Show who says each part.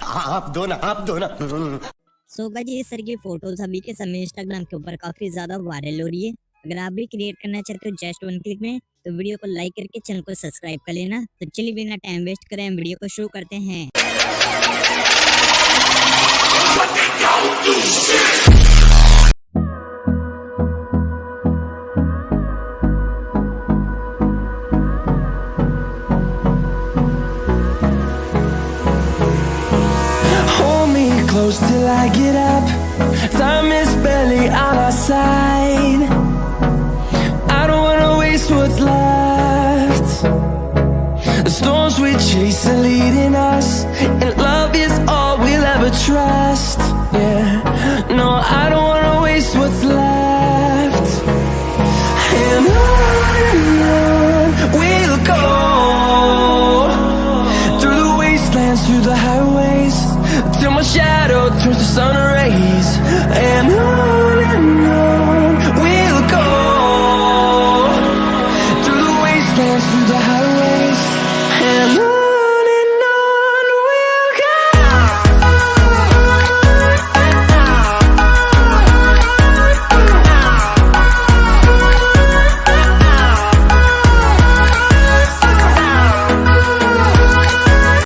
Speaker 1: आप दो ना, आप दो ना।
Speaker 2: सो गाइस इस तरह की फोटोज अभी के समय इंस्टाग्राम के ऊपर काफी ज्यादा वायरल हो रही है। अगर आप भी क्रिएट करना चाहते हो जस्ट वन क्लिक में, तो वीडियो को लाइक करके चैनल को सब्सक्राइब कर लेना। तो चलिए बिना टाइम वेस्ट करें हम वीडियो को शुरू करते हैं।
Speaker 3: Close till I get up. Time is barely on our side. I don't wanna waste what's left. The storms we chase are leading us, and love is all we'll ever trust. Yeah, no, I don't wanna waste what's left.